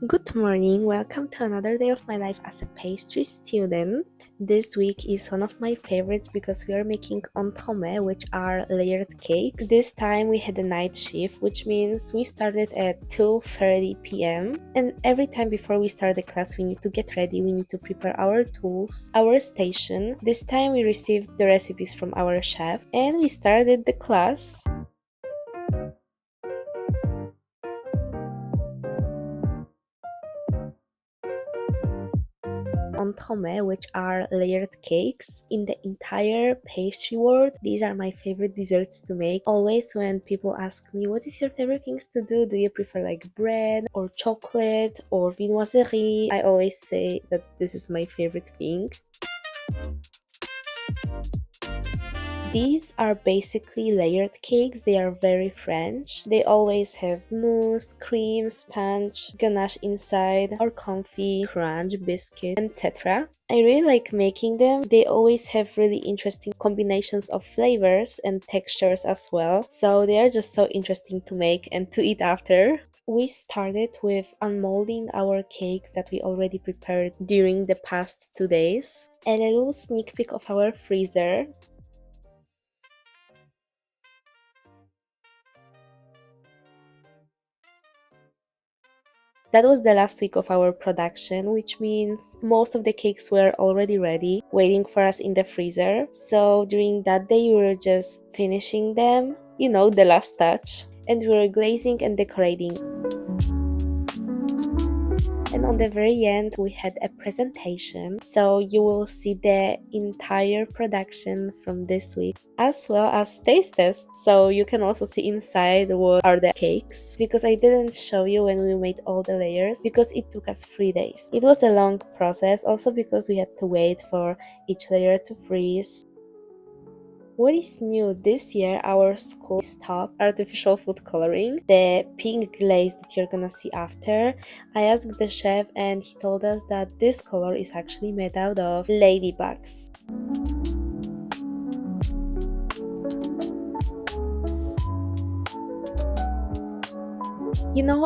Good morning, welcome to another day of my life as a pastry student. This week is one of my favorites because we are making entremets, which are layered cakes. This time we had a night shift, which means we started at 2:30 p.m. And every time before we start the class, we need to get ready, we need to prepare our tools, our station. This time we received the recipes from our chef and we started the class. Entremets, which are layered cakes in the entire pastry world. These are my favorite desserts to make. Always when people ask me what is your favorite things to do you prefer like bread or chocolate or viennoiserie, I always say that this is my favorite thing. These are basically layered cakes. They are very French. They always have mousse, cream, sponge, ganache inside, or comfy, crunch, biscuit, etc. I really like making them. They always have really interesting combinations of flavors and textures as well. So they are just so interesting to make and to eat after. We started with unmolding our cakes that we already prepared during the past 2 days. A little sneak peek of our freezer. That was the last week of our production, which means most of the cakes were already ready, waiting for us in the freezer. So during that day, we were just finishing them, the last touch. And we were glazing and decorating. And on the very end, we had a presentation. So you will see the entire production from this week, as well as taste tests. So you can also see inside what are the cakes. Because I didn't show you when we made all the layers, because it took us 3 days. It was a long process, also because we had to wait for each layer to freeze. What is new this year, our school stopped artificial food coloring, the pink glaze that you're gonna see after. I asked the chef and he told us that this color is actually made out of ladybugs.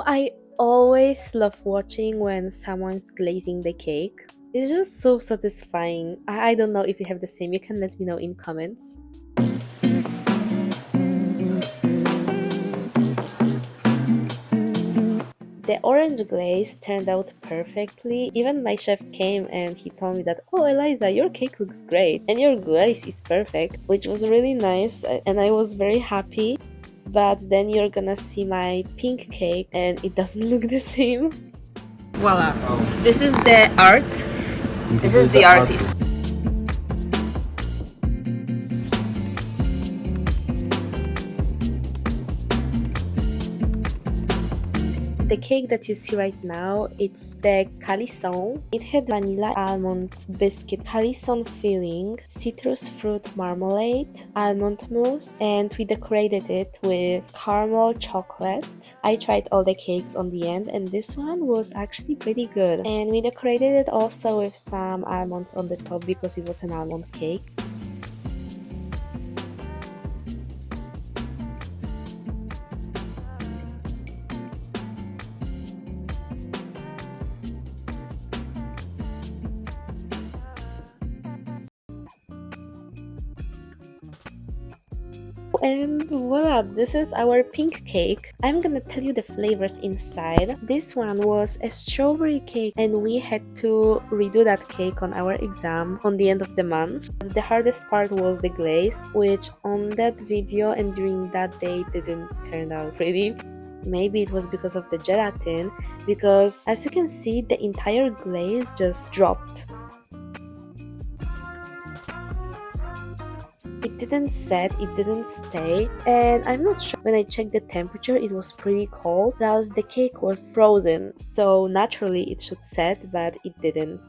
I always love watching when someone's glazing the cake. It's just so satisfying. I don't know if you have the same, you can let me know in comments. The orange glaze turned out perfectly. Even my chef came and he told me that, oh Eliza, your cake looks great and your glaze is perfect, which was really nice and I was very happy. But then you're gonna see my pink cake and it doesn't look the same. Voila, this is the art, this is the artist. The cake that you see right now, it's the Calisone. It had vanilla almond biscuit Calisone filling, citrus fruit marmalade, almond mousse, and we decorated it with caramel chocolate. I tried all the cakes on the end and this one was actually pretty good. And we decorated it also with some almonds on the top because it was an almond cake. And voila, this is our pink cake. I'm gonna tell you the flavors inside. This one was a strawberry cake and we had to redo that cake on our exam on the end of the month. The hardest part was the glaze, which on that video and during that day didn't turn out pretty. Maybe it was because of the gelatin, because as you can see, the entire glaze just dropped. It didn't set, it didn't stay, and I'm not sure. When I checked the temperature, it was pretty cold, plus the cake was frozen, so naturally it should set, but it didn't.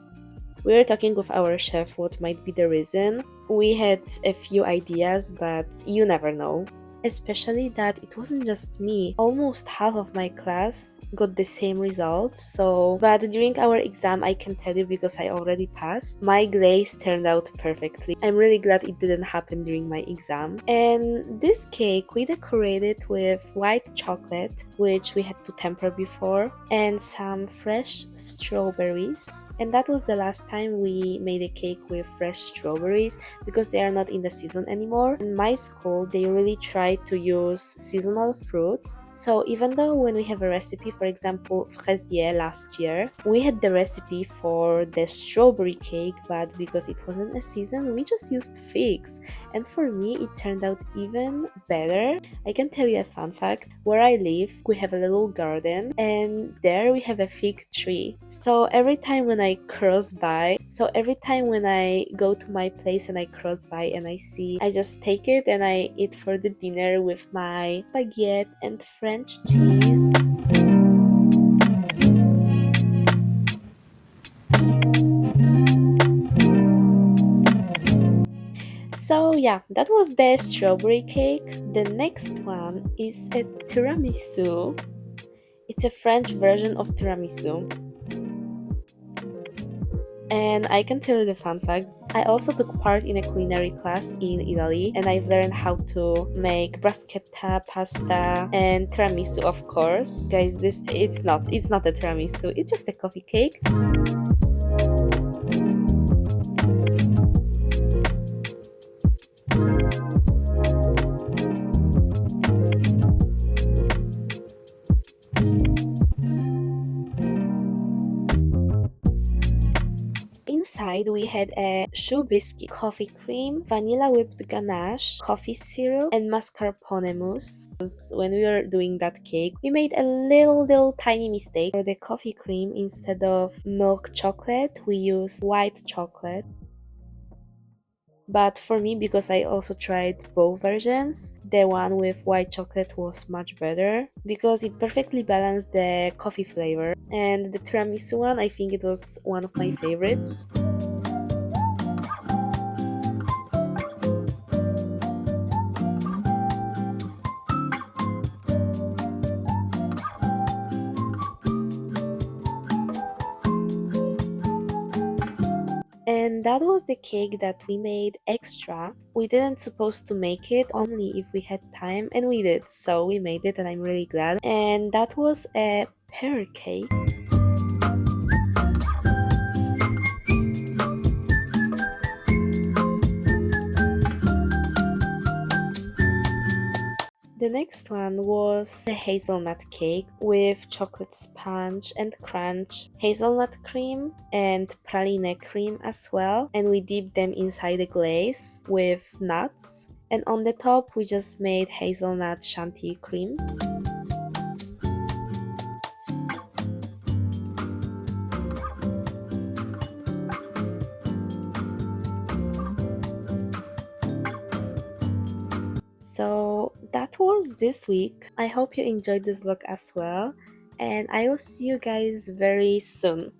We were talking with our chef what might be the reason. We had a few ideas, but you never know. especially that it wasn't just me. Almost half of my class got the same results. So, but during our exam, I can tell you because I already passed, my glaze turned out perfectly. I'm really glad it didn't happen during my exam. And this cake we decorated with white chocolate, which we had to temper before, and some fresh strawberries. And that was the last time we made a cake with fresh strawberries because they are not in the season anymore. In my school, they really try to use seasonal fruits. So even though when we have a recipe, for example, fraisier last year, we had the recipe for the strawberry cake, but because it wasn't a season, we just used figs. And for me, it turned out even better. I can tell you a fun fact. Where I live, we have a little garden, and there we have a fig tree. So every time when I go to my place and I cross by and I see, I just take it and I eat for the dinner with my baguette and French cheese. So yeah, that was the strawberry cake. The next one is a tiramisu. It's a French version of tiramisu. And I can tell you the fun fact. I also took part in a culinary class in Italy, and I've learned how to make bruschetta, pasta, and tiramisu, of course. Guys, this it's not a tiramisu, it's just a coffee cake. Inside we had a choux biscuit, coffee cream, vanilla whipped ganache, coffee syrup, and mascarpone mousse. 'Cause when we were doing that cake, we made a little tiny mistake. For the coffee cream, instead of milk chocolate, we used white chocolate. But for me, because I also tried both versions, the one with white chocolate was much better because it perfectly balanced the coffee flavor. And the tiramisu one, I think it was one of my favorites. And that was the cake that we made extra. We didn't supposed to make it only if we had time, and we did, so we made it and I'm really glad. And that was a pear cake. The next one was the hazelnut cake with chocolate sponge and crunch, hazelnut cream and praline cream as well, and we dipped them inside the glaze with nuts. And on the top we just made hazelnut chantilly cream. So that was this week. I hope you enjoyed this vlog as well, and I will see you guys very soon.